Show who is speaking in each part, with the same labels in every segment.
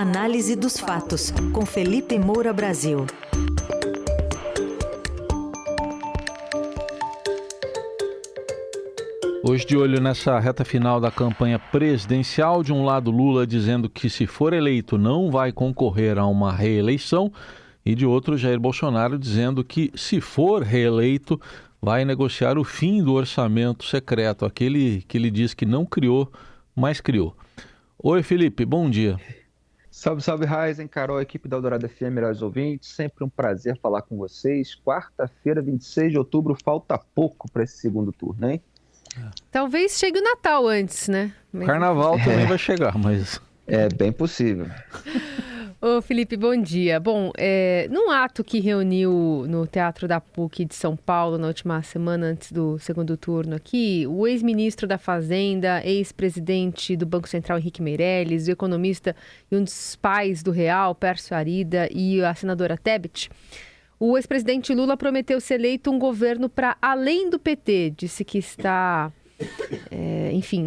Speaker 1: Análise dos fatos, com Felipe Moura Brasil.
Speaker 2: Hoje de olho nessa reta final da campanha presidencial, de um lado Lula dizendo que se for eleito não vai concorrer a uma reeleição, e de outro Jair Bolsonaro dizendo que se for reeleito vai negociar o fim do orçamento secreto, aquele que ele diz que não criou, mas criou. Oi Felipe, bom dia.
Speaker 3: Salve, salve, Raizen, Carol, equipe da Eldorado FM, melhores ouvintes, sempre um prazer falar com vocês. Quarta-feira, 26 de outubro, falta pouco para esse segundo turno, hein?
Speaker 4: Talvez chegue o Natal antes, né?
Speaker 2: Carnaval também vai chegar, mas...
Speaker 3: É bem possível.
Speaker 4: Ô Felipe, bom dia. Bom, num ato que reuniu no Teatro da PUC de São Paulo na última semana antes do segundo turno aqui, o ex-ministro da Fazenda, ex-presidente do Banco Central Henrique Meirelles, o economista e um dos pais do Real, Pércio Arida, e a senadora Tebet, o ex-presidente Lula prometeu ser eleito um governo para além do PT. Disse que está,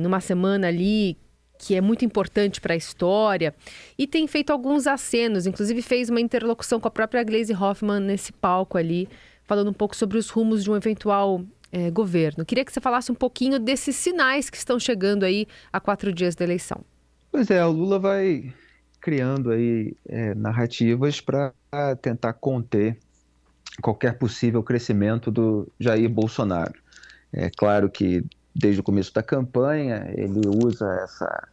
Speaker 4: numa semana ali que é muito importante para a história, e tem feito alguns acenos, inclusive fez uma interlocução com a própria Gleisi Hoffmann nesse palco ali, falando um pouco sobre os rumos de um eventual governo. Queria que você falasse um pouquinho desses sinais que estão chegando aí a 4 dias da eleição.
Speaker 3: Pois é, o Lula vai criando aí narrativas para tentar conter qualquer possível crescimento do Jair Bolsonaro. É claro que desde o começo da campanha ele usa essa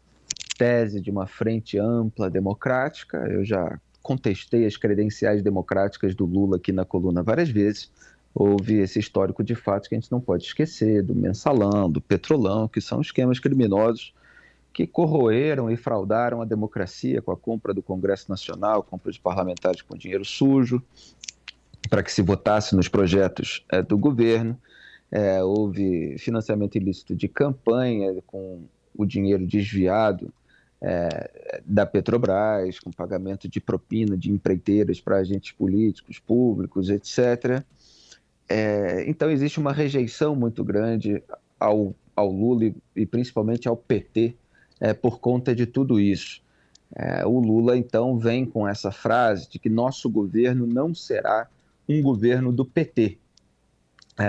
Speaker 3: tese de uma frente ampla democrática. Eu já contestei as credenciais democráticas do Lula aqui na coluna várias vezes. Houve esse histórico de fatos que a gente não pode esquecer, do mensalão, do petrolão, que são esquemas criminosos que corroeram e fraudaram a democracia com a compra do Congresso Nacional, compra de parlamentares com dinheiro sujo, para que se votasse nos projetos do governo. Houve financiamento ilícito de campanha com o dinheiro desviado da Petrobras, com pagamento de propina de empreiteiras para agentes políticos, públicos, etc. Então existe uma rejeição muito grande ao Lula e principalmente ao PT por conta de tudo isso. O Lula então vem com essa frase de que nosso governo não será um governo do PT,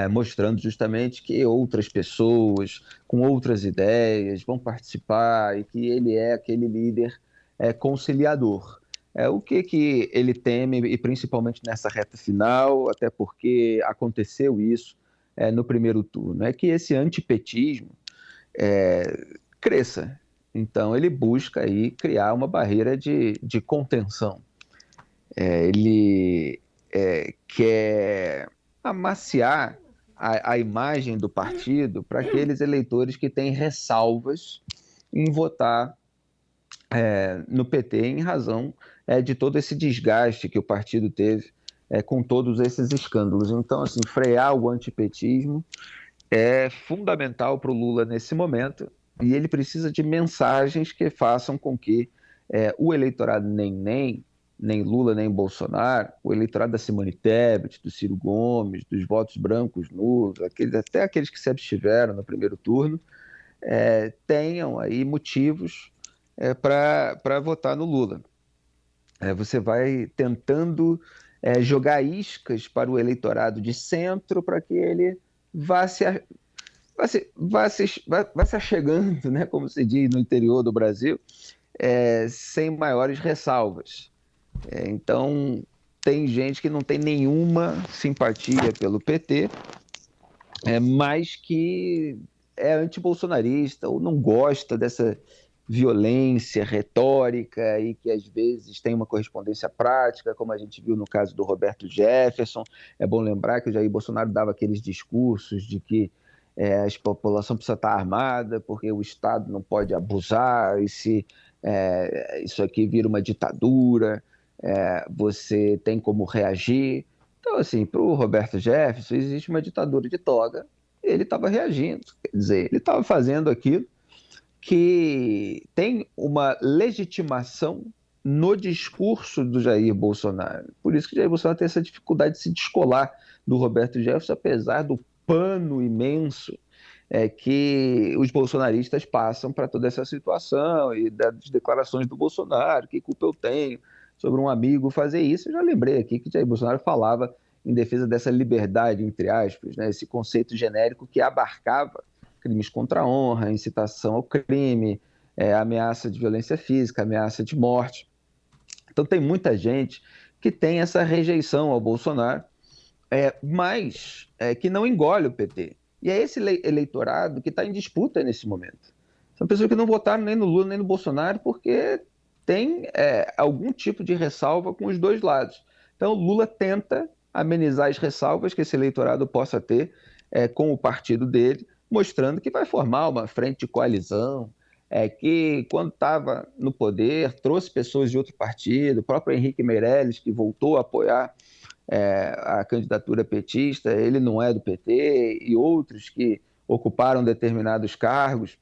Speaker 3: mostrando justamente que outras pessoas com outras ideias vão participar e que ele é aquele líder conciliador. O que ele teme, e principalmente nessa reta final, até porque aconteceu isso no primeiro turno, é que esse antipetismo cresça. Então ele busca aí criar uma barreira de contenção. Ele quer amaciar a imagem do partido para aqueles eleitores que têm ressalvas em votar no PT em razão de todo esse desgaste que o partido teve com todos esses escândalos. Então, assim, frear o antipetismo é fundamental para o Lula nesse momento, e ele precisa de mensagens que façam com que o eleitorado nem Lula, nem Bolsonaro, o eleitorado da Simone Tebet, do Ciro Gomes, dos votos brancos nulos, até aqueles que se abstiveram no primeiro turno, tenham aí motivos para votar no Lula. Você vai tentando jogar iscas para o eleitorado de centro para que ele vá se achegando, né, como se diz no interior do Brasil, sem maiores ressalvas. Então, tem gente que não tem nenhuma simpatia pelo PT, mas que é antibolsonarista ou não gosta dessa violência retórica e que às vezes tem uma correspondência prática, como a gente viu no caso do Roberto Jefferson. É bom lembrar que o Jair Bolsonaro dava aqueles discursos de que a população precisa estar armada porque o Estado não pode abusar, e se isso aqui vira uma ditadura, você tem como reagir. Então, assim, para o Roberto Jefferson existe uma ditadura de toga, ele estava reagindo, quer dizer, ele estava fazendo aquilo que tem uma legitimação no discurso do Jair Bolsonaro. Por isso que o Jair Bolsonaro tem essa dificuldade de se descolar do Roberto Jefferson, apesar do pano imenso que os bolsonaristas passam para toda essa situação e das declarações do Bolsonaro, que culpa eu tenho sobre um amigo fazer isso. Eu já lembrei aqui que Jair Bolsonaro falava em defesa dessa liberdade, entre aspas, né, esse conceito genérico que abarcava crimes contra a honra, incitação ao crime, ameaça de violência física, ameaça de morte. Então tem muita gente que tem essa rejeição ao Bolsonaro, mas que não engole o PT. E é esse eleitorado que está em disputa nesse momento. São pessoas que não votaram nem no Lula nem no Bolsonaro porque tem algum tipo de ressalva com os dois lados. Então, o Lula tenta amenizar as ressalvas que esse eleitorado possa ter com o partido dele, mostrando que vai formar uma frente de coalizão, que quando estava no poder trouxe pessoas de outro partido, o próprio Henrique Meirelles, que voltou a apoiar a candidatura petista, ele não é do PT, e outros que ocuparam determinados cargos,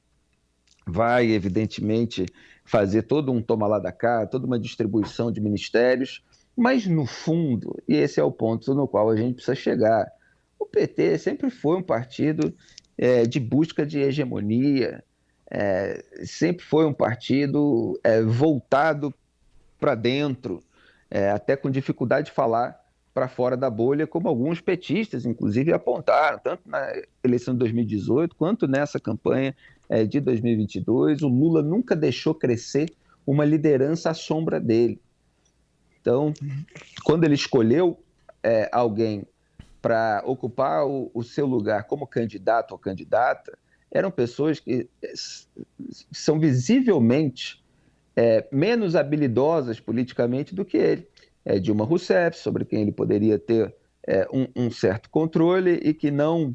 Speaker 3: vai evidentemente fazer todo um toma lá da cá, toda uma distribuição de ministérios, mas no fundo, e esse é o ponto no qual a gente precisa chegar, o PT sempre foi um partido de busca de hegemonia, sempre foi um partido voltado para dentro, até com dificuldade de falar para fora da bolha, como alguns petistas, inclusive, apontaram, tanto na eleição de 2018, quanto nessa campanha de 2022. O Lula nunca deixou crescer uma liderança à sombra dele. Então, quando ele escolheu alguém para ocupar o seu lugar como candidato ou candidata, eram pessoas que são visivelmente menos habilidosas politicamente do que ele. Dilma Rousseff, sobre quem ele poderia ter um certo controle e que não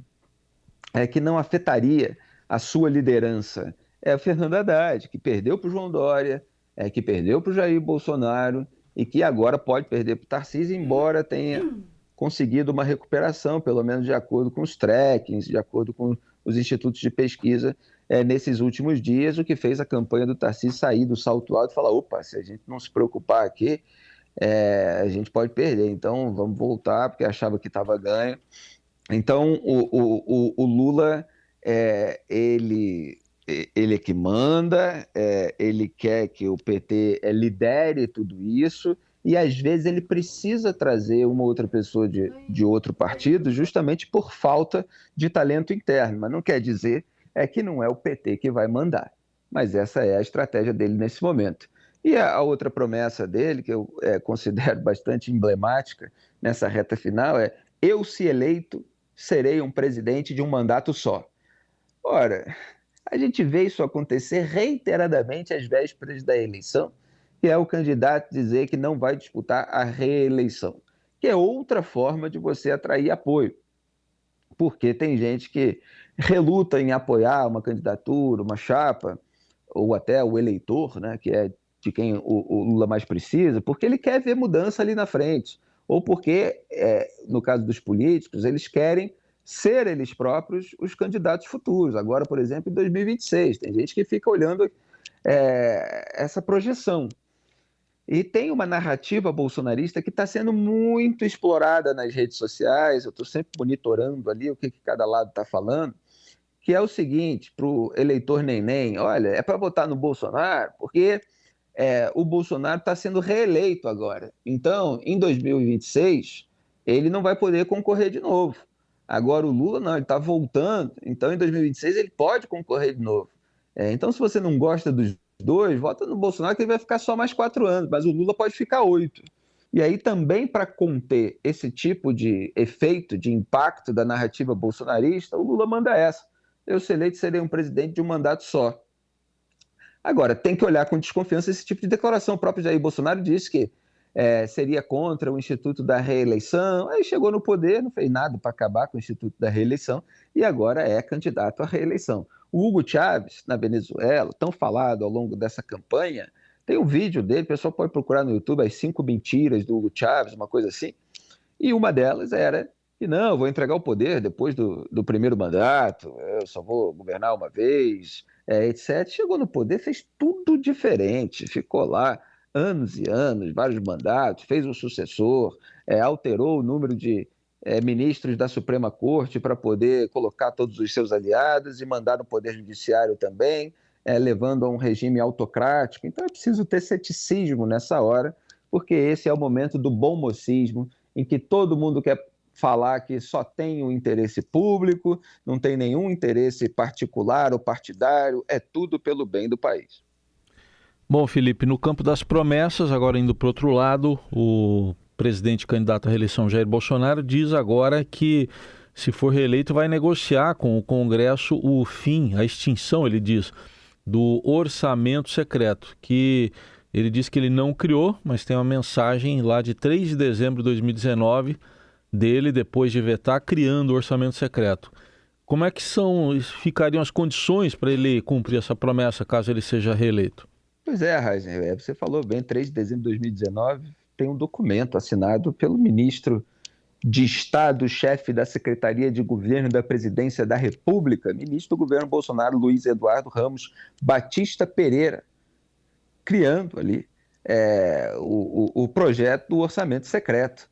Speaker 3: afetaria a sua liderança. O Fernando Haddad, que perdeu para o João Dória, que perdeu para o Jair Bolsonaro e que agora pode perder para o Tarcísio, embora tenha conseguido uma recuperação, pelo menos de acordo com os trackings, de acordo com os institutos de pesquisa nesses últimos dias, o que fez a campanha do Tarcísio sair do salto alto e falar, opa, se a gente não se preocupar aqui, a gente pode perder, então vamos voltar, porque achava que estava ganho. Então, o Lula, ele é que manda, ele quer que o PT lidere tudo isso, e às vezes ele precisa trazer uma outra pessoa de outro partido, justamente por falta de talento interno, mas não quer dizer que não é o PT que vai mandar, mas essa é a estratégia dele nesse momento. E a outra promessa dele, que eu considero bastante emblemática nessa reta final, eu, se eleito, serei um presidente de um mandato só. Ora, a gente vê isso acontecer reiteradamente às vésperas da eleição, que é o candidato dizer que não vai disputar a reeleição, que é outra forma de você atrair apoio. Porque tem gente que reluta em apoiar uma candidatura, uma chapa, ou até o eleitor, né, que é de quem o Lula mais precisa, porque ele quer ver mudança ali na frente, ou porque, no caso dos políticos, eles querem ser eles próprios os candidatos futuros. Agora, por exemplo, em 2026, tem gente que fica olhando essa projeção. E tem uma narrativa bolsonarista que está sendo muito explorada nas redes sociais, eu estou sempre monitorando ali o que cada lado está falando, que é o seguinte, para o eleitor neném, olha, é para votar no Bolsonaro, porque o Bolsonaro está sendo reeleito agora. Então, em 2026, ele não vai poder concorrer de novo. Agora o Lula não, ele está voltando, então em 2026 ele pode concorrer de novo. Então, se você não gosta dos dois, vota no Bolsonaro que ele vai ficar só mais 4 anos, mas o Lula pode ficar 8. E aí também para conter esse tipo de efeito, de impacto da narrativa bolsonarista, o Lula manda essa. Eu, se eleito, serei um presidente de um mandato só. Agora, tem que olhar com desconfiança esse tipo de declaração. O próprio Jair Bolsonaro disse que seria contra o Instituto da Reeleição, aí chegou no poder, não fez nada para acabar com o Instituto da Reeleição e agora é candidato à reeleição. O Hugo Chávez, na Venezuela, tão falado ao longo dessa campanha, tem um vídeo dele, o pessoal pode procurar no YouTube, as 5 mentiras do Hugo Chávez, uma coisa assim, e uma delas era que não, eu vou entregar o poder depois do primeiro mandato, eu só vou governar uma vez, etc. Chegou no poder, fez tudo diferente, ficou lá anos e anos, vários mandatos, fez um sucessor, alterou o número de ministros da Suprema Corte para poder colocar todos os seus aliados e mandar no Poder Judiciário também, levando a um regime autocrático. Então é preciso ter ceticismo nessa hora, porque esse é o momento do bom mocismo, em que todo mundo quer falar que só tem o interesse público, não tem nenhum interesse particular ou partidário, é tudo pelo bem do país.
Speaker 2: Bom, Felipe, no campo das promessas, agora indo para o outro lado, o presidente candidato à reeleição Jair Bolsonaro diz agora que, se for reeleito, vai negociar com o Congresso o fim, a extinção, ele diz, do orçamento secreto, que ele diz que ele não criou, mas tem uma mensagem lá de 3 de dezembro de 2019 dele, depois de vetar, criando o orçamento secreto. Como é que ficariam as condições para ele cumprir essa promessa, caso ele seja reeleito?
Speaker 3: Pois é, Raíssa, você falou bem, 3 de dezembro de 2019, tem um documento assinado pelo ministro de Estado, chefe da Secretaria de Governo da Presidência da República, ministro do governo Bolsonaro, Luiz Eduardo Ramos Batista Pereira, criando ali o projeto do orçamento secreto.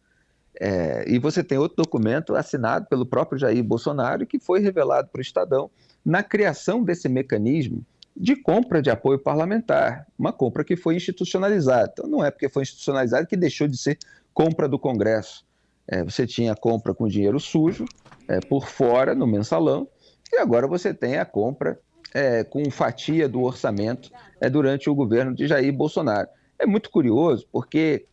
Speaker 3: E você tem outro documento assinado pelo próprio Jair Bolsonaro, que foi revelado para o Estadão na criação desse mecanismo de compra de apoio parlamentar, uma compra que foi institucionalizada. Então, não é porque foi institucionalizada que deixou de ser compra do Congresso. Você tinha a compra com dinheiro sujo, por fora, no mensalão, e agora você tem a compra com fatia do orçamento durante o governo de Jair Bolsonaro. É muito curioso, porque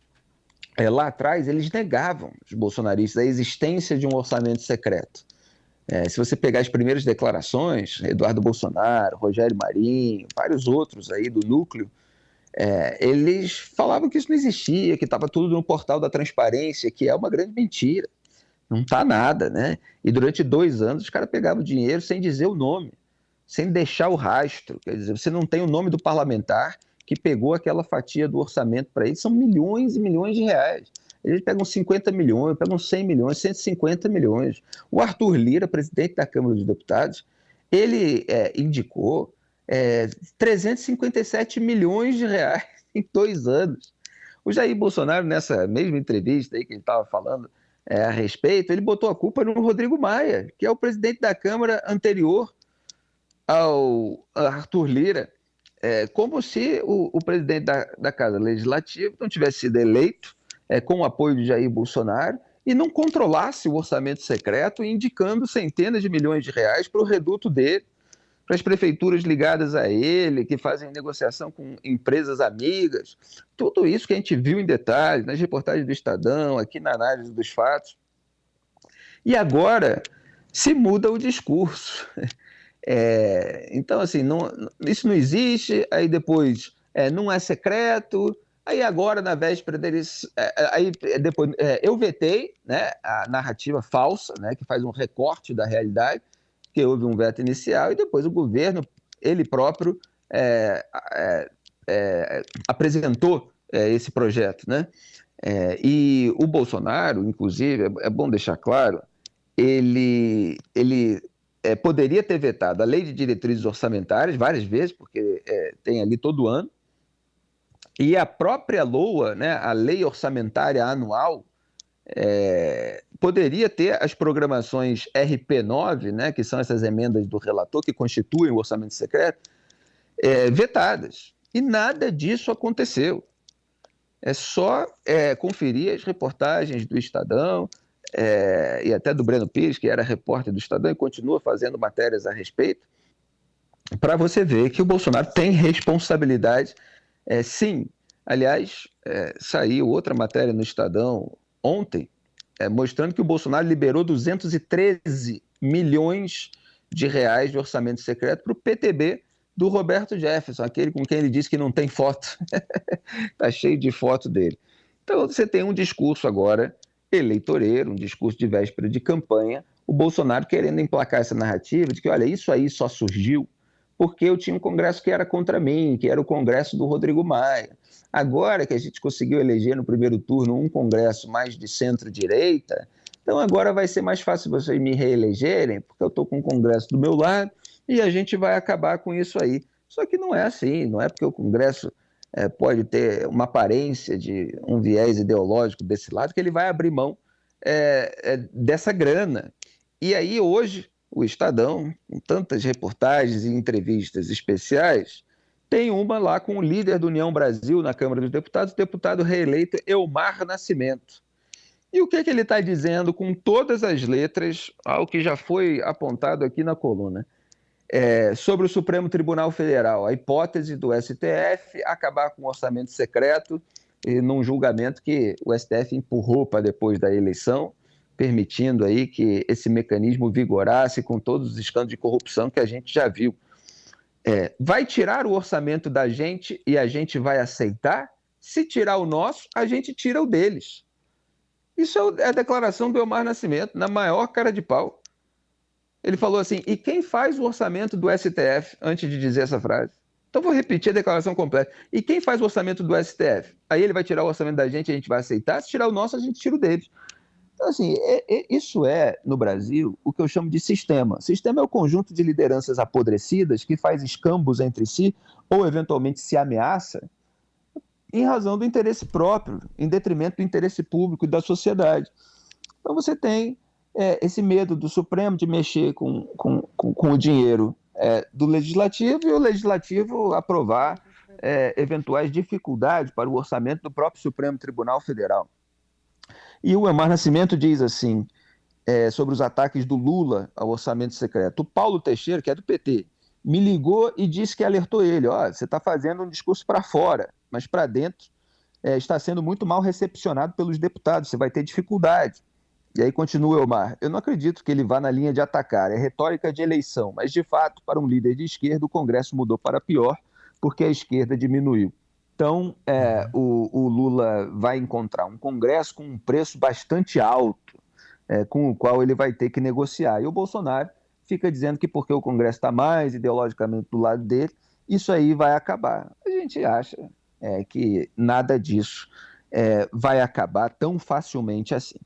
Speaker 3: lá atrás eles negavam, os bolsonaristas, a existência de um orçamento secreto. Se você pegar as primeiras declarações, Eduardo Bolsonaro, Rogério Marinho, vários outros aí do núcleo, eles falavam que isso não existia, que estava tudo no portal da transparência, que é uma grande mentira. Não está nada, né? E durante 2 anos os caras pegavam dinheiro sem dizer o nome, sem deixar o rastro. Quer dizer, você não tem o nome do parlamentar que pegou aquela fatia do orçamento para eles, são milhões e milhões de reais. Eles pegam 50 milhões, pegam 100 milhões, 150 milhões. O Arthur Lira, presidente da Câmara dos Deputados, ele indicou 357 milhões de reais em 2 anos. O Jair Bolsonaro, nessa mesma entrevista aí que ele estava falando a respeito, ele botou a culpa no Rodrigo Maia, que é o presidente da Câmara anterior ao Arthur Lira, como se o presidente da Casa Legislativa não tivesse sido eleito com o apoio de Jair Bolsonaro e não controlasse o orçamento secreto, indicando centenas de milhões de reais para o reduto dele, para as prefeituras ligadas a ele, que fazem negociação com empresas amigas. Tudo isso que a gente viu em detalhes nas reportagens do Estadão, aqui na análise dos fatos. E agora se muda o discurso. Então, assim, isso não existe, aí depois não é secreto. Aí agora, na véspera deles, eu vetei, né, a narrativa falsa, né, que faz um recorte da realidade, que houve um veto inicial, e depois o governo, ele próprio, apresentou esse projeto, né? E o Bolsonaro, inclusive, é bom deixar claro, ele poderia ter vetado a lei de diretrizes orçamentárias várias vezes, porque tem ali todo ano, e a própria LOA, né, a Lei Orçamentária Anual, poderia ter as programações RP9, né, que são essas emendas do relator que constituem o orçamento secreto, vetadas. E nada disso aconteceu. É só conferir as reportagens do Estadão e até do Breno Pires, que era repórter do Estadão e continua fazendo matérias a respeito, para você ver que o Bolsonaro tem responsabilidade. Sim, aliás, saiu outra matéria no Estadão ontem, mostrando que o Bolsonaro liberou 213 milhões de reais de orçamento secreto para o PTB do Roberto Jefferson, aquele com quem ele disse que não tem foto. Está cheio de foto dele. Então você tem um discurso agora eleitoreiro, um discurso de véspera de campanha, o Bolsonaro querendo emplacar essa narrativa de que, olha, isso aí só surgiu porque eu tinha um congresso que era contra mim, que era o congresso do Rodrigo Maia. Agora que a gente conseguiu eleger no primeiro turno um congresso mais de centro-direita, então agora vai ser mais fácil vocês me reelegerem, porque eu estou com o congresso do meu lado e a gente vai acabar com isso aí. Só que não é assim, não é porque o congresso pode ter uma aparência de um viés ideológico desse lado que ele vai abrir mão dessa grana. E aí hoje o Estadão, com tantas reportagens e entrevistas especiais, tem uma lá com o líder do União Brasil na Câmara dos Deputados, o deputado reeleito Elmar Nascimento. E o que ele está dizendo com todas as letras ao que já foi apontado aqui na coluna? Sobre o Supremo Tribunal Federal, a hipótese do STF acabar com o orçamento secreto num julgamento que o STF empurrou para depois da eleição, permitindo aí que esse mecanismo vigorasse com todos os escândalos de corrupção que a gente já viu. Vai tirar o orçamento da gente e a gente vai aceitar? Se tirar o nosso, a gente tira o deles. Isso é a declaração do Elmar Nascimento, na maior cara de pau. Ele falou assim, e quem faz o orçamento do STF, antes de dizer essa frase? Então vou repetir a declaração completa. E quem faz o orçamento do STF? Aí ele vai tirar o orçamento da gente e a gente vai aceitar? Se tirar o nosso, a gente tira o deles. Então, assim, isso no Brasil, o que eu chamo de sistema. Sistema é o conjunto de lideranças apodrecidas que faz escambos entre si ou, eventualmente, se ameaça em razão do interesse próprio, em detrimento do interesse público e da sociedade. Então você tem esse medo do Supremo de mexer com o dinheiro do Legislativo e o Legislativo aprovar eventuais dificuldades para o orçamento do próprio Supremo Tribunal Federal. E o Elmar Nascimento diz assim, sobre os ataques do Lula ao orçamento secreto. O Paulo Teixeira, que é do PT, me ligou e disse que alertou ele, você está fazendo um discurso para fora, mas para dentro está sendo muito mal recepcionado pelos deputados, você vai ter dificuldade. E aí continua o Elmar, eu não acredito que ele vá na linha de atacar, é retórica de eleição, mas de fato, para um líder de esquerda, o Congresso mudou para pior, porque a esquerda diminuiu. Então, o Lula vai encontrar um Congresso com um preço bastante alto, com o qual ele vai ter que negociar. E o Bolsonaro fica dizendo que porque o Congresso está mais ideologicamente do lado dele, isso aí vai acabar. A gente acha que nada disso vai acabar tão facilmente assim.